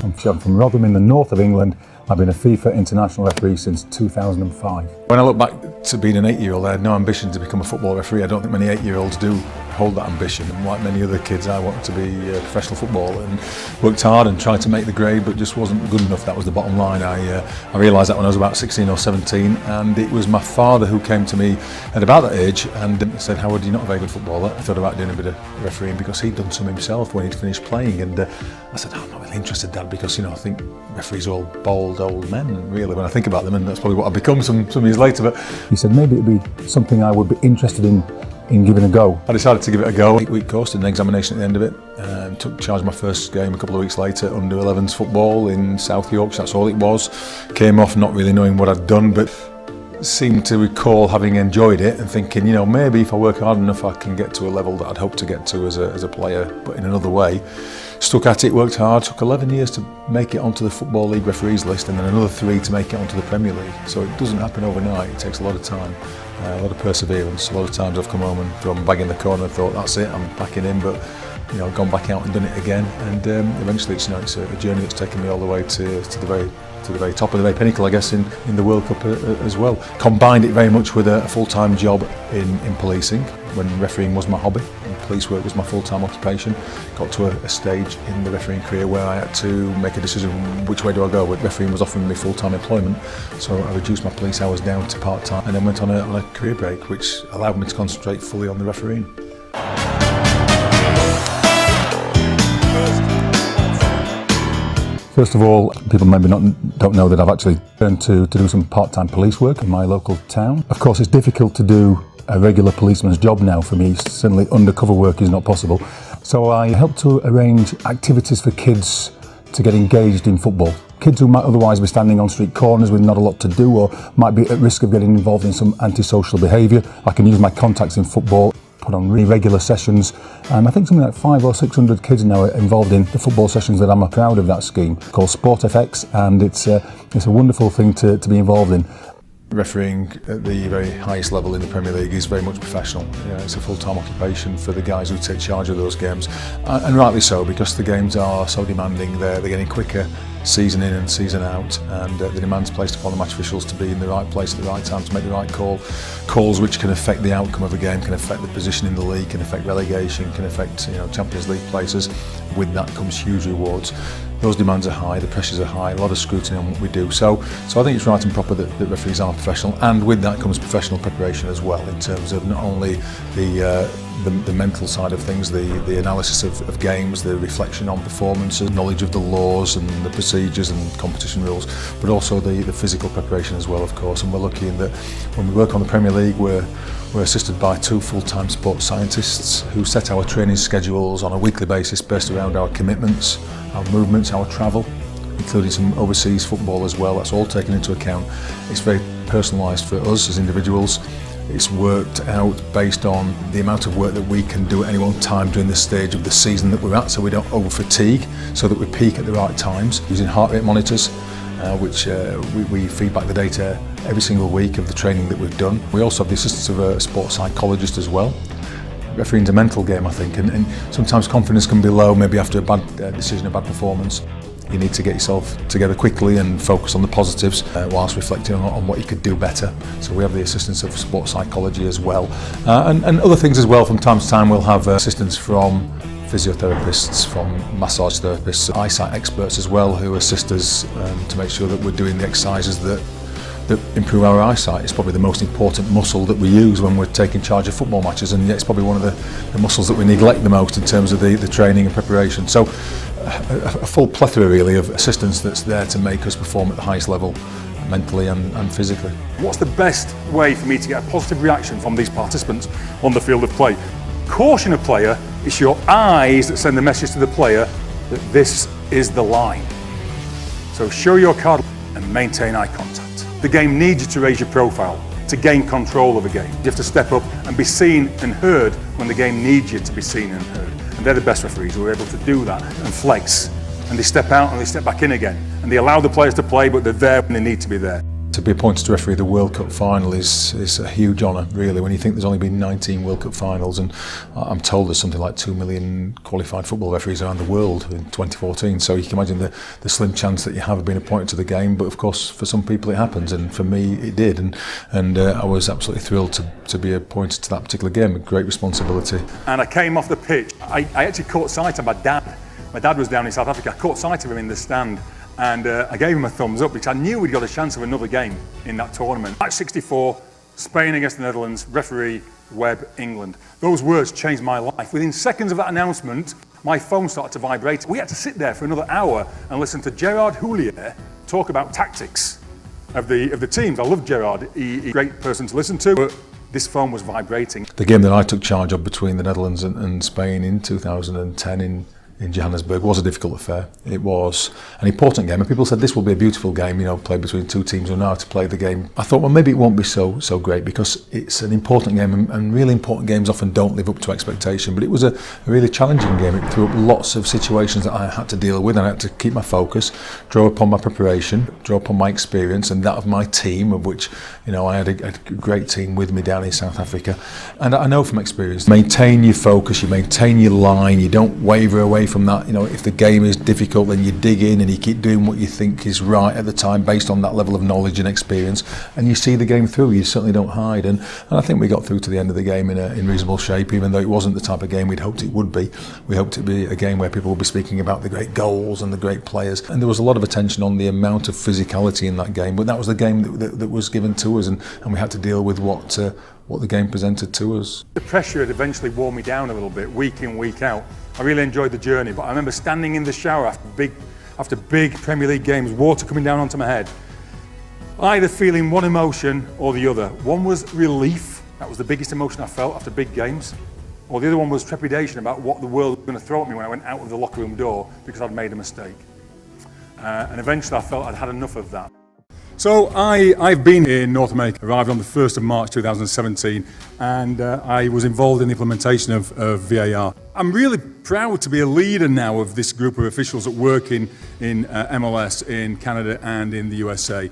I'm from Rotherham in the north of England. I've been a FIFA international referee since 2005. When I look back to being an 8-year-old, I had no ambition to become a football referee. I don't think many 8-year-olds do hold that ambition. And like many other kids, I wanted to be a professional footballer and worked hard and tried to make the grade, but just wasn't good enough. That was the bottom line. I realised that when I was about 16 or 17, and it was my father who came to me at about that age and said, "Howard, you're not a very good footballer." I thought about doing a bit of refereeing because he'd done some himself when he'd finished playing, and I said, "I'm not really interested, Dad, because I think referees are all bald old men, really, when I think about them," and that's probably what I've become some years later. But he said maybe it'd be something I would be interested in giving a go. I decided to give it a go. 8-week course, did an examination at the end of it, took charge of my first game a couple of weeks later, under 11s football in South Yorkshire, that's all it was. Came off not really knowing what I'd done, but seemed to recall having enjoyed it and thinking, maybe if I work hard enough I can get to a level that I'd hoped to get to as a player, but in another way. Stuck at it, worked hard, took 11 years to make it onto the Football League referees list, and then another 3 to make it onto the Premier League. So it doesn't happen overnight, it takes a lot of time, a lot of perseverance. A lot of times I've come home and thrown my bag in the corner and thought, that's it, I'm packing in, but I've gone back out and done it again, and eventually it's a journey that's taken me all the way to the very top of the very pinnacle, I guess, in the Worldcup as well. Combined it very much with a full-time job in policing, when refereeing was my hobby and police work was my full-time occupation. Got to a stage in the refereeing career where I had to make a decision, which way do I go? But refereeing was offering me full-time employment, so I reduced my police hours down to part-time and then went on a career break, which allowed me to concentrate fully on the refereeing. First of all, people maybe don't know that I've actually turned to do some part-time police work in my local town. Of course, it's difficult to do a regular policeman's job now for me. Certainly undercover work is not possible. So I help to arrange activities for kids to get engaged in football. Kids who might otherwise be standing on street corners with not a lot to do, or might be at risk of getting involved in some antisocial behaviour. I can use my contacts in football, put on really regular sessions, and I think something like 500 or 600 kids now are involved in the football sessions that I'm proud of. That scheme called Sport FX, and it's a wonderful thing to be involved in. Refereeing at the very highest level in the Premier League is very much professional. It's a full-time occupation for the guys who take charge of those games, and rightly so, because the games are so demanding. They're getting quicker season in and season out, and the demands placed upon the match officials to be in the right place at the right time to make the right calls which can affect the outcome of a game, can affect the position in the league, can affect relegation, can affect Champions League places. With that comes huge rewards. Those demands are high, the pressures are high, a lot of scrutiny on what we do. So I think it's right and proper that referees are professional, and with that comes professional preparation as well, in terms of not only the mental side of things, the analysis of games, the reflection on performances, knowledge of the laws and the procedures and competition rules, but also the physical preparation as well, of course. And we're lucky in that when we work on the Premier League, we're assisted by 2 full-time sports scientists who set our training schedules on a weekly basis based around our commitments, our movements, our travel, including some overseas football as well. That's all taken into account. It's very personalised for us as individuals. It's worked out based on the amount of work that we can do at any one time during the stage of the season that we're at, so we don't over-fatigue, so that we peak at the right times, using heart rate monitors, which we feed back the data every single week of the training that we've done. We also have the assistance of a sports psychologist as well. Refereeing's a mental game, I think, and sometimes confidence can be low, maybe after a bad decision, a bad performance. You need to get yourself together quickly and focus on the positives whilst reflecting on what you could do better. So we have the assistance of sports psychology as well, and other things as well. From time to time we'll have assistance from physiotherapists, from massage therapists, eyesight experts as well, who assist us to make sure that we're doing the exercises that improve our eyesight. It's probably the most important muscle that we use when we're taking charge of football matches, and yet it's probably one of the muscles that we neglect the most in terms of the training and preparation. So a full plethora really of assistance that's there to make us perform at the highest level, mentally and physically. What's the best way for me to get a positive reaction from these participants on the field of play? Caution a player, it's your eyes that send the message to the player that this is the line. So show your card and maintain eye contact. The game needs you to raise your profile, to gain control of a game. You have to step up and be seen and heard when the game needs you to be seen and heard. And they're the best referees who are able to do that and flex. And they step out and they step back in again. And they allow the players to play, but they're there when they need to be there. To be appointed to referee the World Cup final is a huge honour, really, when you think there's only been 19 World Cup finals, and I'm told there's something like 2 million qualified football referees around the world in 2014, so you can imagine the slim chance that you have of being appointed to the game. But of course, for some people it happens, and for me it did, and I was absolutely thrilled to be appointed to that particular game. A great responsibility. And I came off the pitch. I actually caught sight of my dad. My dad was down in South Africa. I caught sight of him in the stand, and I gave him a thumbs up because I knew we'd got a chance of another game in that tournament. Match 64, Spain against the Netherlands, referee Webb, England. Those words changed my life. Within seconds of that announcement, my phone started to vibrate. We had to sit there for another hour and listen to Gerard Houllier talk about tactics of the teams. I love Gerard. He's a great person to listen to. But this phone was vibrating. The game that I took charge of between the Netherlands and Spain in 2010 in Johannesburg was a difficult affair. It was an important game, and people said this will be a beautiful game, played between two teams who know how to play the game. I thought, well, maybe it won't be so great because it's an important game, and really important games often don't live up to expectation. But it was a really challenging game. It threw up lots of situations that I had to deal with, and I had to keep my focus, draw upon my preparation, draw upon my experience and that of my team, of which I had a great team with me down in South Africa. And I know from experience, maintain your focus, you maintain your line, you don't waver away from that. If the game is difficult, then you dig in and you keep doing what you think is right at the time based on that level of knowledge and experience, and you see the game through. You certainly don't hide, and I think we got through to the end of the game in reasonable shape, even though it wasn't the type of game we'd hoped it would be. We hoped it would be a game where people would be speaking about the great goals and the great players, and there was a lot of attention on the amount of physicality in that game, but that was the game that was given to us, and we had to deal with what the game presented to us. The pressure had eventually wore me down a little bit, week in, week out. I really enjoyed the journey, but I remember standing in the shower after big Premier League games, water coming down onto my head, either feeling one emotion or the other. One was relief, that was the biggest emotion I felt after big games, or the other one was trepidation about what the world was going to throw at me when I went out of the locker room door because I'd made a mistake. And eventually I felt I'd had enough of that. So I've been in North America, arrived on the 1st of March 2017, and I was involved in the implementation of VAR. I'm really proud to be a leader now of this group of officials that work in MLS, in Canada and in the USA.